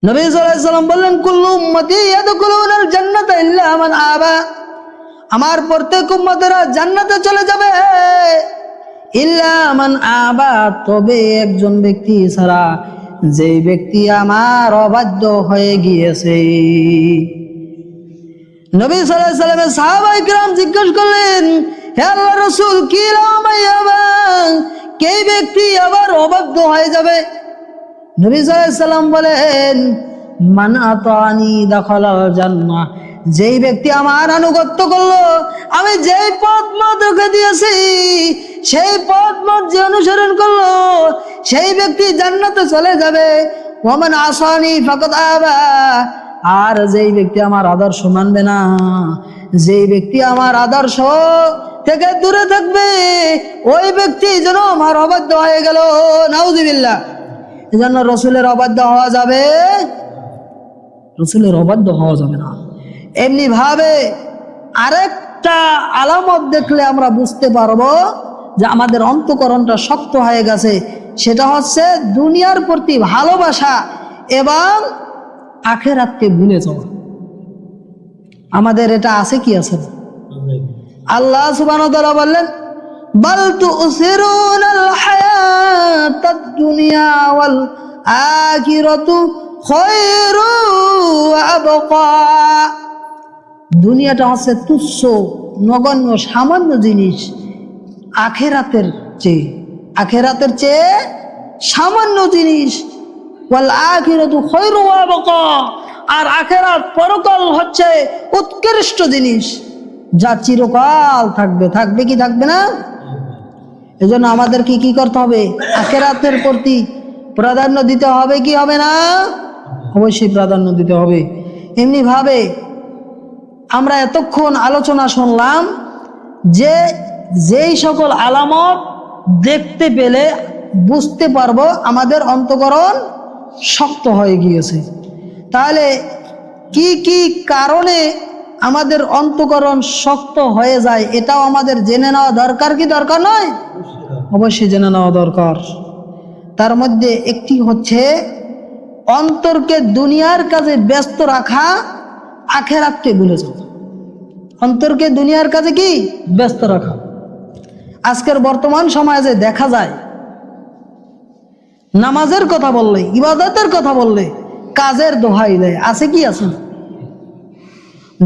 নবী সাল্লাল্লাহু আলাইহি ওয়াসাল্লাম বললেন, কুল্লু উম্মতি ইয়াদখুলুনাল জান্নাতা ইল্লা মান আবা, আমার প্রত্যেক উম্মতেরা জান্নাতে চলে যাবে ইল্লা মান আবা, তবে একজন ব্যক্তি ছাড়া, যে ব্যক্তি আমার অবাধ্য হয়ে গিয়েছে। নবী সাল্লাল্লাহু আলাইহি ওয়াসাল্লামের সাহাবায়ে কিরাম জিজ্ঞেস করলেন, হে আল্লাহর রাসূল, কি লামাইয়াবা, কে ব্যক্তি আবার অবাধ্য হয়ে যাবে? নবী সাল্লাল্লাহু আলাইহি ওয়াসাল্লাম বলেন, মান আতানি দাখালাল জান্নাহ, যেই ব্যক্তি আমার আনুগত্য করলো, আমি যেই পথ মত রেখে দিয়েছি সেই পথ মত যে অনুসরণ করলো, সেই ব্যক্তি জান্নাতে চলে যাবে। ওয়ামান আসানি ফাকাদ আবা, আর যেই ব্যক্তি আমার আদর্শ মানবে না, যেই ব্যক্তি আমার আদর্শ থেকে দূরে থাকবে, ওই ব্যক্তি যেন আমার অবাধ্য হয়ে গেল। নাউযুবিল্লাহ। এজন্য রসুলের অবাধ্য হওয়া যাবে, রসুলের অবাধ্য হওয়া যাবে না। এমনি ভাবে আরেকটা আলামত দেখলে আমরা বুঝতে পারবো যে আমাদের অন্তঃকরণটা শক্ত হয়ে গেছে, সেটা হচ্ছে দুনিয়ার প্রতি ভালোবাসা এবং আখিরাতকে ভুলে যাওয়া। আমাদের এটা আছে কি আছে? আল্লাহ সুবহানাহু ওয়া তাআলা বললেন, বাল তুসিরুনাল হায়াতাদ দুনিয়া ওয়াল আখিরাতু খায়রু ওয়া আবকা। দুনিয়াটা হচ্ছে তুচ্ছ, নগণ্য, সামান্য জিনিস আখিরাতের চেয়ে সামান্য জিনিস। ওয়াল আখিরাতু খায়রু ওয়া আবকা, আর আখিরাত পরকাল হচ্ছে উৎকৃষ্ট জিনিস, যা চিরকাল থাকবে। থাকবে কি থাকবে না? এজন্য আমাদেরকে কি করতে হবে? আখিরাতের প্রতি প্রাধান্য দিতে হবে কি হবে না? অবশ্যই প্রাধান্য দিতে হবে। এমনি ভাবে আমরা এতক্ষণ আলোচনা শুনলাম যে যেই সকল আলামত দেখতে পেলে বুঝতে পারবো আমাদের অন্তঃকরণ শক্ত হয়ে গিয়েছে। তাহলে কি কি কারণে আমাদের অন্তঃকরণ শক্ত হয়ে যায়, এটাও আমাদের জেনে নেওয়া দরকার কি দরকার নয়? অবশ্যই জেনে নেওয়া দরকার। তার মধ্যে একটি হচ্ছে অন্তরকে দুনিয়ার কাজে ব্যস্ত রাখা, আখিরাতকে ভুলে যাওয়া। অন্তরকে দুনিয়ার কাজে কি ব্যস্ত রাখা। আজকের বর্তমান সমাজে দেখা যায়, নামাজের কথা বললে, ইবাদতের কথা বললে কাজের দোহাই দেয়। আছে কি আছে?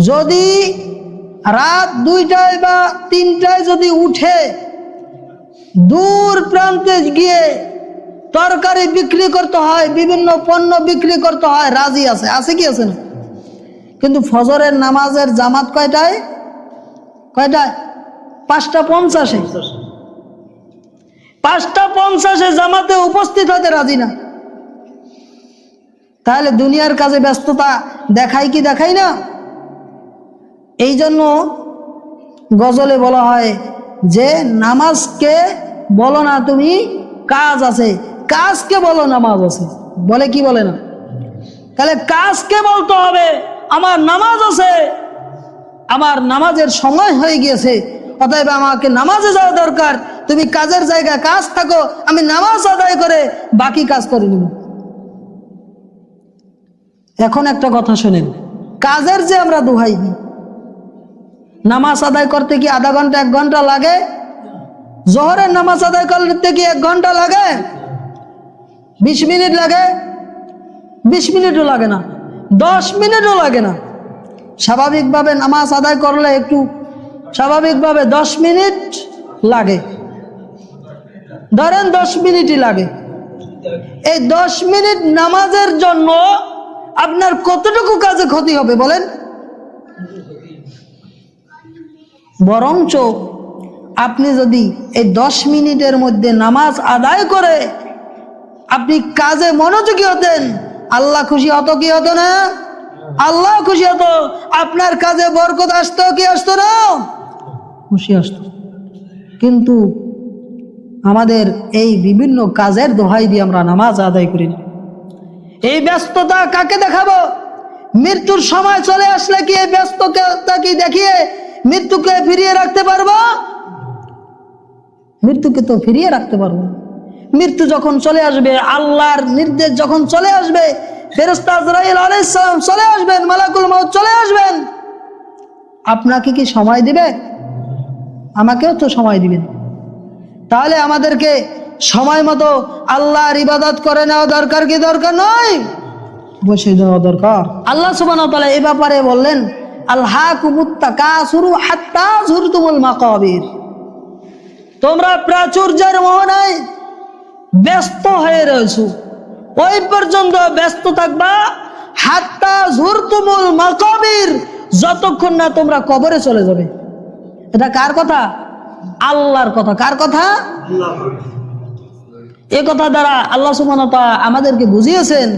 যদি রাত 2টায় বা 3টায় যদি উঠে দূর প্রান্তে গিয়ে তরকারি বিক্রি করতে হয়, বিভিন্ন পণ্য বিক্রি করতে হয়, রাজি আছে। আছে কি আছে না? কিন্তু ফজরের নামাজের জামাত কয়টায়? 5:50। 5:50 জামাতে উপস্থিত হতে রাজি না। তাহলে দুনিয়ার কাজে ব্যস্ততা দেখায় কি দেখাই না? এই জন্য গজলে বলা হয় যে নামাজকে বলো না তুমি কাজ আছে, কাজকে বলো নামাজ আছে। বলে কি বলে না? তাহলে কাজকে বলতে হবে আমার নামাজ আছে, আমার নামাজের সময় হয়ে গিয়েছে, অতএব আমাকে নামাজে যাওয়া দরকার। তুমি কাজের জায়গায় কাজ থাকো, আমি নামাজ আদায় করে বাকি কাজ করে নিব। এখন একটা কথা শুনেন, কাজের যে আমরা দোহাই দিই, নামাজ আদায় করতে কি আধা ঘন্টা 1 ঘন্টা লাগে? জোহরের নামাজ আদায় করতে কি 1 ঘন্টা লাগে? 20 মিনিট লাগে? 20 মিনিটও লাগে না, 10 মিনিটও লাগে না। স্বাভাবিকভাবে নামাজ আদায় করলে একটু স্বাভাবিকভাবে 10 মিনিট লাগে, ধরেন 10 মিনিটই লাগে। এই 10 মিনিট নামাজের জন্য আপনার কতটুকু কাজে ক্ষতি হবে বলেন? বরঞ্চ আপনি যদি এই 10 মিনিটের মধ্যে নামাজ আদায় করে আপনি কাজে মনোযোগী হতেন, আল্লাহ খুশি হতো কি হতো না? আল্লাহ খুশি হতো। আপনার কাজে বরকত আসতো কি আসতো না? খুশি আসতো। কিন্তু আমাদের এই বিভিন্ন কাজের দোহাই দিয়ে আমরা নামাজ আদায় করি না। এই ব্যস্ততা কাকে দেখাবো? মৃত্যুর সময় চলে আসলে কি এই ব্যস্ততা কি দেখিয়ে মৃত্যুকে ফিরিয়ে রাখতে পারবো? মৃত্যুকে তো ফিরিয়ে রাখতে পারবো। মৃত্যু যখন চলে আসবে, আল্লাহর নির্দেশ যখন চলে আসবে, ফেরেশতা আজরাইল আলাইহিস সালাম চলে আসবেন, মালাকুল মউত চলে আসবেন। আপনাকে কি সময় দিবে? আমাকেও তো সময় দিবেন। তাহলে আমাদেরকে সময় মতো আল্লাহর ইবাদত করে নেওয়া দরকার কি দরকার নয়? বসে দেওয়া দরকার। আল্লাহ সুবহানাহু ওয়া তাআলা এই ব্যাপারে বললেন, আলহাকুমুত তাকাসুরু হাত্তা যুরতুমুল মাকাবির। তোমরা প্রাচুর্যের মোহনায় ব্যস্ত হয়ে রয়েছো, ওই পর্যন্ত ব্যস্ত থাকবা হাত্তা যুরতুমুল মাকাবির, যতক্ষণ না তোমরা কবরে চলে যাবে। এটা কার কথা? আল্লাহর কথা। কার কথা? এই কথা দ্বারা আল্লাহ সুবহানাহু ওয়া তাআলা আমাদেরকে বুঝিয়েছেন,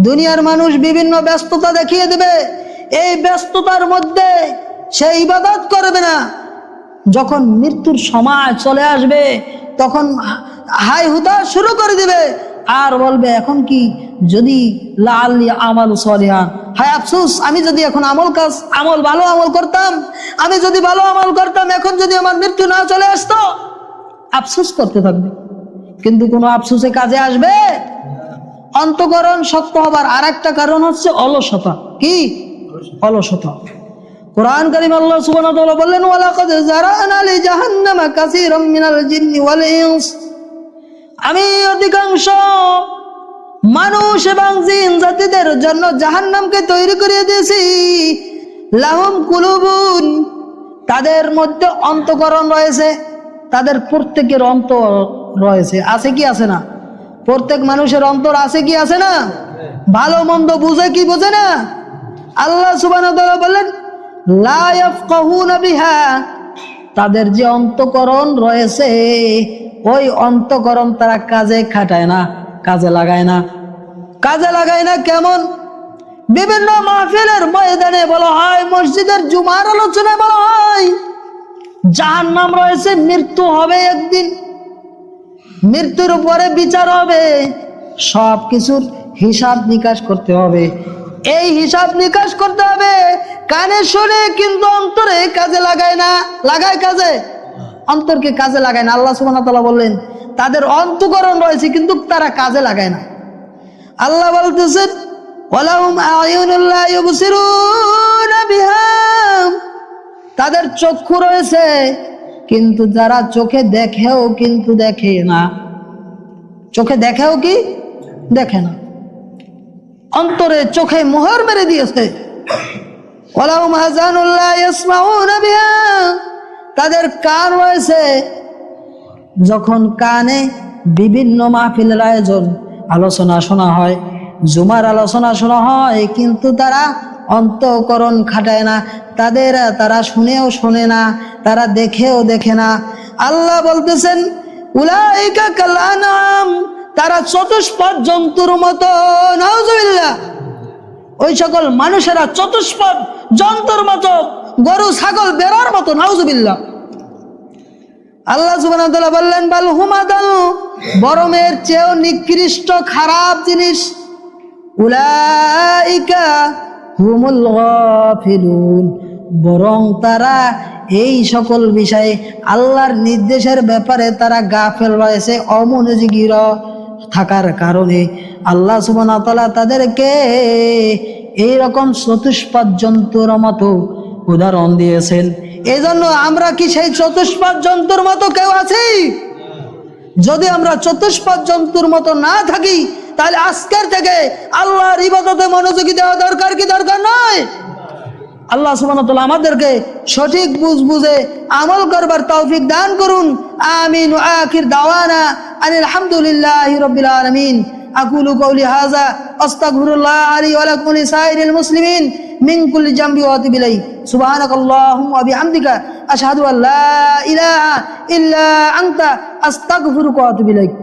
দুনিয়ার মানুষ বিভিন্ন ব্যস্ততা দেখিয়ে দেবে, এই ব্যস্ততার মধ্যে সে ইবাদত করবে না। যখন মৃত্যুর সময় চলে আসবে তখন হাই হুতাশ শুরু করে দিবে আর বলবে, এখন কি যদি লাআল্লি আমালু সলিহান, হায় আফসোস, আমি যদি এখন ভালো আমল করতাম, আমি যদি ভালো আমল করতাম, এখন যদি আমার মৃত্যু না চলে আসতো। আফসোস করতে থাকবে, কিন্তু কোনো আফসোসে কাজে আসবে? অন্তঃকরণ শক্ত হবার আর একটা কারণ হচ্ছে অলসতা। কি? অলসতা। কোরআন কারীম আল্লাহ সুবহানাহু ওয়া তাআলা বললেন, ওয়ালাকাদ যারানা লি জাহান্নামা কাসীরাম মিনাল জিন্নি ওয়াল ইনস। আমি অধিকাংশ মানুষ এবং জিন জাতিদের জন্য জাহান্নামকে তৈরি করে দিয়েছি। লাহুম কুলুবুন, তাদের মধ্যে অন্তঃকরণ রয়েছে, তাদের প্রত্যেকের অন্তর রয়েছে। আছে কি আছে না? প্রত্যেক মানুষের অন্তর আছে কি আছে না? ভালো মন্দ বুঝে কি বোঝে না? আল্লাহ সুবহানাহু ওয়া তাআলা বললেন, লা ইয়াফকাহুনা বিহা, তাদের যে অন্তঃকরণ রয়েছে ওই অন্তঃকরণ তারা কাজে খাটায় না, কাজে লাগায় না। কাজে লাগায় না কেমন? বিভিন্ন মাহফিলের ময়দানে বলা হয়, মসজিদের জুমার আলোচনায় বলা হয়, জাহান্নাম রয়েছে, মৃত্যু হবে একদিন, মৃত্যুর উপরে বিচার হবে, সব কিছুর হিসাব নিকাশ করতে হবে। এই হিসাব নিকাশ করতে হবে, কানে শুনে কিন্তু অন্তরে কাজে লাগায় না। লাগায় কাজে? অন্তরকে কাজে লাগায় না। আল্লাহ সুবহানাহু ওয়া তাআলা বললেন, তাদের অন্তঃকরণ রয়েছে কিন্তু তারা কাজে লাগায় না। আল্লাহ বলতেছেন, ওয়ালাহুম আয়ুনুন লা ইউবসিরুনা বিহা, তাদের চক্ষু রয়েছে কিন্তু যারা চোখে দেখেও কিন্তু দেখে না। চোখে দেখেও কি দেখে না, অন্তরে চোখে মোহর মেরে দিয়েছে। ওয়ালাহুম আযানুন লা ইয়াসমাউনা বিহা, তাদের কান রয়েছে, যখন কানে বিভিন্ন মাহফিলের আয়োজন, আলোচনা শোনা হয়, জুমার আলোচনা শোনা হয়, কিন্তু তারা অন্তঃকরণ খাটায় না, তারা শুনেও শোনে না, তারা দেখেও দেখে না। আল্লাহ বলতেছেন, উলাইকা কাল আনআম, তারা চতুষ্পদ জন্তুর মতো। নাউজুবিল্লাহ। ওই সকল মানুষেরা চতুষ্পদ জন্তুর মতো, গরু ছাগল বেড়ার মতো। নাউজুবিল্লাহ। আল্লাহ সুবহানাহু ওয়া তাআলা বললেন, বাল হুম আদাল, বরমের চেয়েও নিকৃষ্ট খারাপ জিনিস। উলাইকা হুমুল গাফিলুন, বরং তারা এই সকল বিষয়ে আল্লাহর নির্দেশের ব্যাপারে তারা গাফেল রয়েছে, অমনোযোগী থাকার কারণে আল্লাহ সুবহানাহু ওয়া তাআলা তাদেরকে এইরকম চতুষ্পদ জন্তুর মতো উদাহরণ দিয়েছেন। এই জন্য আমরা কি সেই চতুষ্পদ জন্তুর মতো কেউ আছি? যদি আমরা চতুষ্পদ জন্তুর মতো না থাকি, তাহলে আজকের থেকে আল্লাহর ইবাদতে মনোযোগী দেওয়া দরকার কি দরকার নয়? আল্লাহ সুবহানাহু ওয়া তাআলা আমাদেরকে সঠিক বুঝে আমল করবার তৌফিক দান করুন। আমিন। ওয়া আখির দাওয়ানা আনিল হামদুলিল্লাহি রাব্বিল আলামিন। আকুলু কওলি হাযা আস্তাগফিরুল্লাহ লি ওয়া লাকুম ওয়া লিসাইরিল মুসলিমিন মিন কুল্লি জামবি ওয়া আতুবু ইলাইহি। সুবহানাকাল্লাহুম্মা ওয়া বিহামদিকা আশহাদু আল লা ইলাহা ইল্লা আনতা আস্তাগফিরুকা ওয়া আতুবু ইলাইক।